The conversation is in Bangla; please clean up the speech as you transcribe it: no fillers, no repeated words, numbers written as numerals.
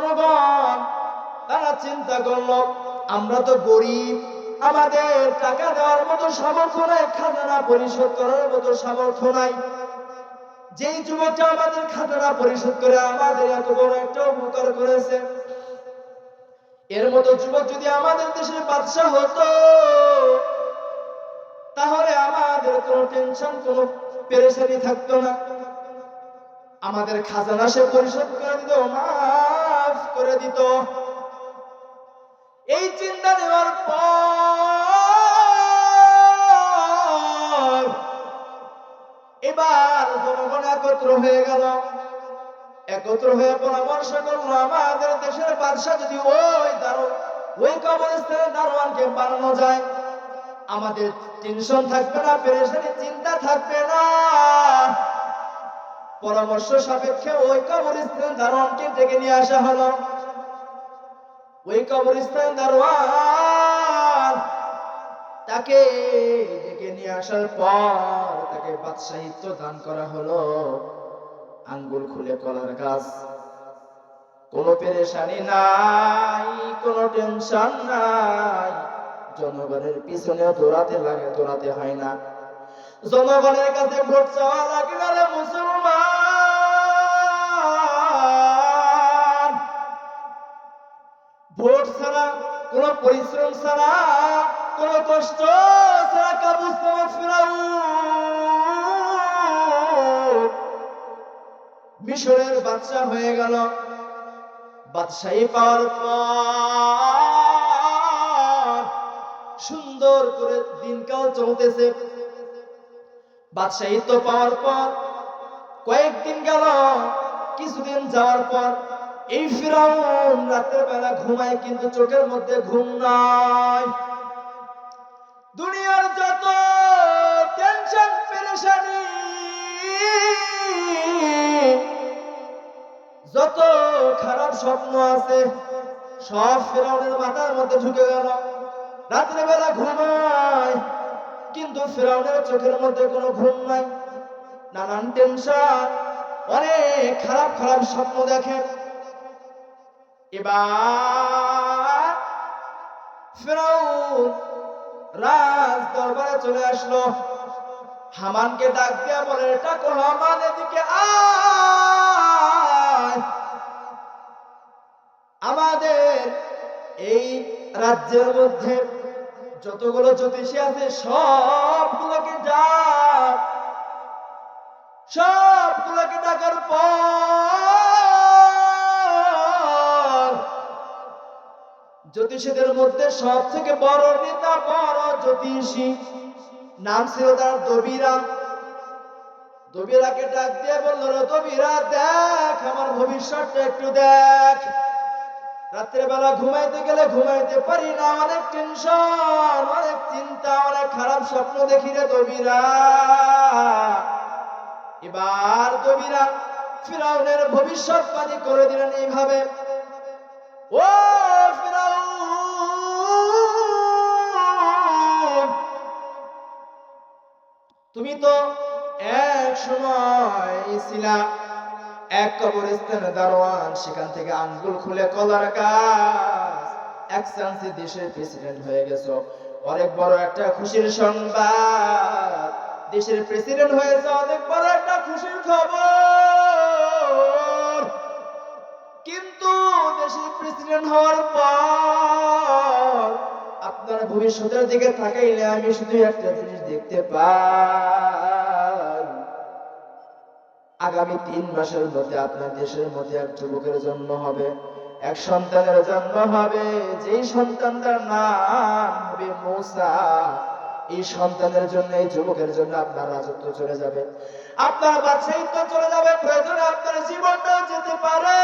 জনগণ তারা চিন্তা করলো আমরা তো গরিব, আমাদের টাকা দেওয়ার মতো সামর্থ্য নাই, খাজনা পরিশোধ করার মতো সামর্থ্য নাই। যেই যুবকটা আমাদের খাজনা পরিশোধ করে আমাদের এত বড় একটা উপকার করেছে, এর মতো যুবক যদি আমাদের দেশের বাদশা হতো, তাহলে আমাদের কোনো টেনশন, কোনো পেরেশানি থাকতো না। আমাদের খাজনা সে পরিশোধ করে দিত, মাফ করে দিত। এই চিন্তা নেওয়ার পর এবার জনগণ একত্র হয়ে গেল। একত্র হয়ে পরামর্শ করলো আমাদের দেশের বাদশা যদি ওই কবরস্থানের দারোয়ানকে বানানো যায়, আমাদের টেনশন থাকবে না, পেরেশানি চিন্তা থাকবে না। পরামর্শ সাপেক্ষে ওই কবরস্থানের দারোয়ানকে ডেকে নিয়ে আসা হলো। ওই কবরস্থানের দারোয়ান তাকে ডেকে নিয়ে আসার পর তাকে বাদশাহিত্ব দান করা হলো। আঙ্গুল খুলে কলার গাছ, কোনো পেরেশানি নাই, কোনো টেনশন নাই। জনগণের পিছনে দৌড়াতে হয় না। জনগণের কাছে ভোট চাওয়া লাগে না রে মুসলমান। ভোট ছাড়া, কোনো পরিশ্রম ছাড়া, কোনো কষ্ট ছাড়া কাবুস নামক ফিরাউন মিশরের বাদশা হয়ে গেল। বাদশাহী পাওয়ার পর সুন্দর করে দিনকাল চলতেছে। বাদশাহিত্ব পাওয়ার পর কয়েকদিন গেল, কিছুদিন যাওয়ার পর এই ফিরাউন রাতের বেলা ঘুমায়, কিন্তু চোখের মধ্যে ঘুম নাই। দুনিয়ার যত টেনশন পেরেশানি, যত খারাপ স্বপ্ন আছে, সব ফিরাউনের মাথার মধ্যে ঢুকে গেল। রাতের বেলা ঘুমায়, কিন্তু ফিরাউনের চোখের মধ্যে কোনো ঘুম নাই। নানান টেনশন, অনেক খারাপ খারাপ স্বপ্ন দেখে। এবার ফিরাউন রাজ দরবারে চলে আসলো। হামানকে ডাক দিয়া বলে, ডাকো হামান, এদিকে আয়। আমাদের এই রাজ্যের মধ্যে যতগুলো জ্যোতিষী আছে সবগুলোকে ডাক। সবগুলোকে ডাকার পর জ্যোতিষীদের মধ্যে সব থেকে বড় নেতা, বড় জ্যোতিষী নাম ছিল তার দবিরা। দবিরাকে ডাক দিয়ে বলল, রে দবিরা, দেখ আমার ভবিষ্যৎটা একটু দেখ। রাত্রে বেলা ঘুমাইতে গেলে ঘুমাইতে পারি না, অনেক টেনশন, অনেক চিন্তা, অনেক খারাপ স্বপ্ন দেখি রে দবিরা। এবার দবিরা ফিরাউনের ভবিষ্যৎবাণী করে দিলেন এইভাবে, ও ফিরাউন, তুমি তো এক সময় ছিলা এক কবরস্থানের দারোয়ান, সেখান থেকে আঙ্গুল খুলে কলার গাছ, এক চান্সে দেশের প্রেসিডেন্ট হয়ে গেছো। অনেক বড় একটা খুশির সংবাদ, দেশের প্রেসিডেন্ট হয়েছে, অনেক বড় একটা খুশির খবর। কিন্তু দেশের প্রেসিডেন্ট হওয়ার পর আপনার ভবিষ্যতের দিকে তাকাইলে আমি শুধু একটা জিনিস দেখতে পাই, আগামী 3 মাসের মধ্যে আপনার দেশের মধ্যে এক যুবকের জন্ম হবে, এক সন্তানের জন্ম হবে, যেই সন্তানটার নাম হবে মূসা। এই সন্তানের জন্য, এই যুবকের জন্য আপনার রাজত্ব চলে যাবে, আপনার বাদশাহিত্ব চলে যাবে, প্রয়োজনে আপনার জীবনটাও যেতে পারে।